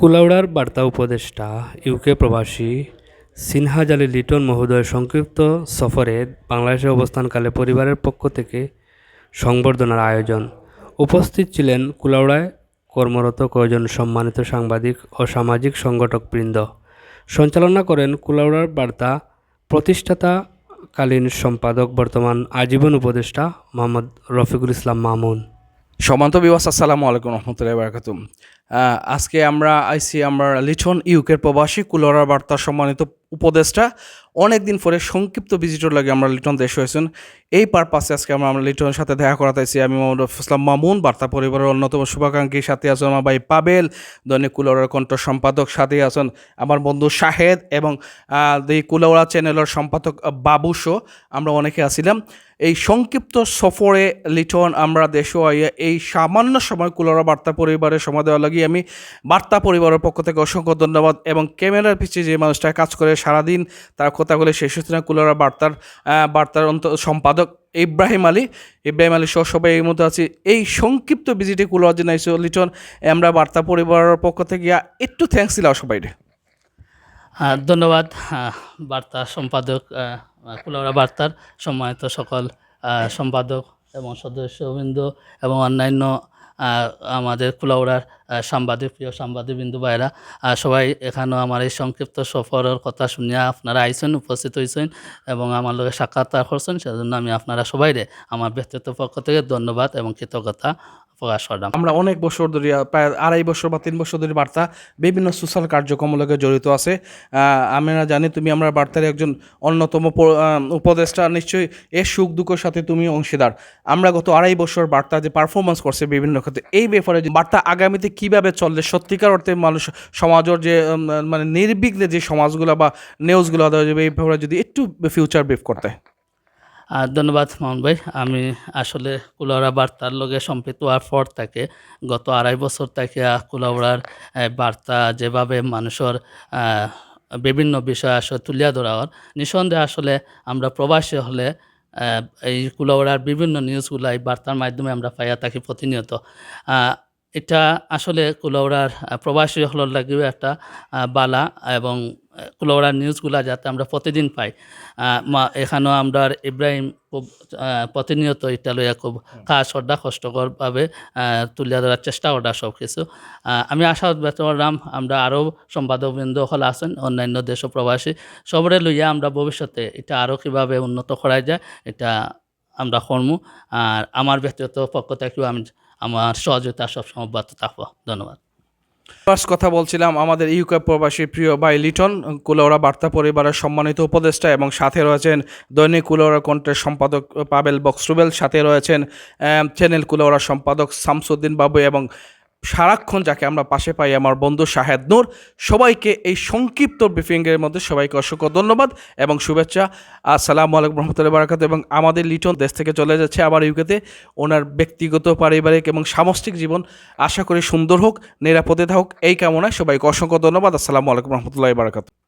কুলাউড়ার বার্তা উপদেষ্টা ইউকে প্রবাসী সিনহাজ আলী লিটন মহোদয়ের সংক্ষিপ্ত সফরে বাংলাদেশে অবস্থানকালে পরিবারের পক্ষ থেকে সংবর্ধনার আয়োজন। উপস্থিত ছিলেন কুলাউড়ায় কর্মরত কয়েকজন সম্মানিত সাংবাদিক ও সামাজিক সংগঠকবৃন্দ। সঞ্চালনা করেন কুলাউড়ার বার্তা প্রতিষ্ঠাতাকালীন সম্পাদক বর্তমান আজীবন উপদেষ্টা মোহাম্মদ রফিকুল ইসলাম মামুন। সম্মানিত বিবাস, আসসালামু আলাইকুম রহমতুল্লাহি বারাকাতুহু। আজকে আমরা লিটন ইউকের প্রবাসী কুলাউড়ার বার্তা সম্মানিত উপদেষ্টা অনেক দিন পরে সংক্ষিপ্ত ভিজিটর লাগে আমরা লিটন দেশ হয়েছেন। এই পারপাসে আজকে আমরা লিটনের সাথে দেখা করাতেছি। আমি মোহাম্মদ রফিকুল ইসলাম মামুন, বার্তা পরিবারের অন্যতম শুভাকাঙ্ক্ষীর সাথে আছেন আমার ভাই পাবেল, দৈনিক কুলাউড়ার কণ্ঠ সম্পাদক, সাথে আছেন আমার বন্ধু শাহেদ এবং এই কুলাউড়া চ্যানেলের সম্পাদক বাবুসো। আমরা অনেকে আসিলাম এই সংক্ষিপ্ত সফরে লিটন আমরা দেশও আইয়া এই সামান্য সময় কুলাউড়া বার্তা পরিবারের সময় দেওয়া লাগি আমি বার্তা পরিবারের পক্ষ থেকে অসংখ্য ধন্যবাদ। এবং ক্যামেরার পিছিয়ে যে মানুষটা কাজ করে সারাদিন তার কথাগুলি শেষ হচ্ছে না, কুলাউড়া বার্তার সম্পাদক ইব্রাহিম আলী সহ সবাই এই মধ্যে আছি। এই সংক্ষিপ্ত ভিজিটে কুলাউড়া জানাইছো লিটন, আমরা বার্তা পরিবারের পক্ষ থেকে একটু থ্যাঙ্কস দিলাম সবাই। ধন্যবাদ বার্তা সম্পাদক, কুলাউড়া বার্তার সম্মানিত সকল সম্পাদক এবং সদস্যবৃন্দ এবং অন্যান্য আমাদের কুলাউড়ার প্রিয় সাংবাদিকবৃন্দ ভাইরা সবাই এখানেও আমার এই সংক্ষিপ্ত সফরের কথা শুনিয়া আপনারা আইসেন, উপস্থিত হয়েছেন এবং আমার লগে সাক্ষাৎ করছেন। সেজন্য আমি আপনারা সবাইরে আমার ব্যক্তিগত পক্ষ থেকে ধন্যবাদ এবং কৃতজ্ঞতা প্রকাশ করলাম। আমরা অনেক বছর ধরে, প্রায় 2.5 বছর বা 3 বছর ধরে বার্তা বিভিন্ন সোশ্যাল কার্যক্রমের লগে জড়িত আছে। আমরা জানি তুমি আমরা বার্তার একজন অন্যতম উপদেষ্টা, নিশ্চয়ই এর সুখ দুঃখের সাথে তুমি অংশীদার। আমরা গত 2.5 বছর বার্তা যে পারফরমেন্স করছে বিভিন্ন ক্ষেত্রে, এই ব্যাপারে বার্তা আগামীতে কিভাবে চললে সত্যিকার অর্থে মানুষ সমাজের যে মানে নির্বিঘ্নে যে সমাজগুলো বা নিউজগুলো দেওয়া যাবে, এই ব্যাপারে যদি একটু ফিউচার ব্রিফ করতে। ধন্যবাদ মোহন ভাই। আমি আসলে কুলাউড়া বার্তার লগে সম্পৃক্ত হওয়ার পর থেকে গত 2.5 বছর থেকে কুলাউড়ার বার্তা যেভাবে মানুষের বিভিন্ন বিষয় আসলে তুলিয়া ধরা হওয়ার, নিঃসন্দেহে আসলে আমরা প্রবাসী হলে এই কুলাউড়ার বিভিন্ন নিউজগুলো এই বার্তার মাধ্যমে আমরা পাইয়া থাকি প্রতিনিয়ত। এটা আসলে কুলাউড়ার প্রবাসী হলের লাগেও একটা বালা এবং কুলাউড়ার নিউজগুলা যাতে আমরা প্রতিদিন পাই। এখানেও আমরা ইব্রাহিম খুব প্রতিনিয়ত এটা লইয়া খুব শ্রদ্ধা কষ্টকরভাবে তুলিয়া ধরার চেষ্টা করা সব কিছু। আমি আশা ব্যক্ত করলাম আমরা আরও সম্পাদকবৃন্দ হল আছেন অন্যান্য দেশ প্রবাসী, সবরে লইয়া আমরা ভবিষ্যতে এটা আরও কীভাবে উন্নত করা যায় এটা আমরা করব। আর আমার ব্যক্তিগত পক্ষ থেকেও আমি আমার সহযোগিতা সবসময় অব্যাহত থাকবো। ধন্যবাদ। ফার্স্ট কথা বলছিলাম আমাদের ইউকে প্রবাসী প্রিয় ভাই লিটন, কুলাউড়া বার্তা পরিবারের সম্মানিত উপদেষ্টা, এবং সাথে রয়েছেন দৈনিক কুলাউড়া কণ্ঠের সম্পাদক পাবেল বক্সরুবেল, সাথে রয়েছেন চ্যানেল কুলাউড়া সম্পাদক শামসুদ্দিন বাবু, এবং সারাক্ষণ যাকে আমরা পাশে পাই আমার বন্ধু শাহেদ নূর। সবাইকে এই সংক্ষিপ্ত ব্রিফিংয়ের মধ্যে সবাইকে অসংখ্য ধন্যবাদ এবং শুভেচ্ছা। আসসালামু আলাইকুম রহমতুল্লাহি বারাকাতুহু। এবং আমাদের লিটন দেশ থেকে চলে যাচ্ছে আবার ইউকেতে। ওনার ব্যক্তিগত, পারিবারিক এবং সামষ্টিক জীবন আশা করি সুন্দর হোক, নিরাপদে থাকুক, এই কামনায় সবাইকে অসংখ্য ধন্যবাদ। আসসালামু আলাইকুম রহমতুল্লাহি বারাকাতুহু।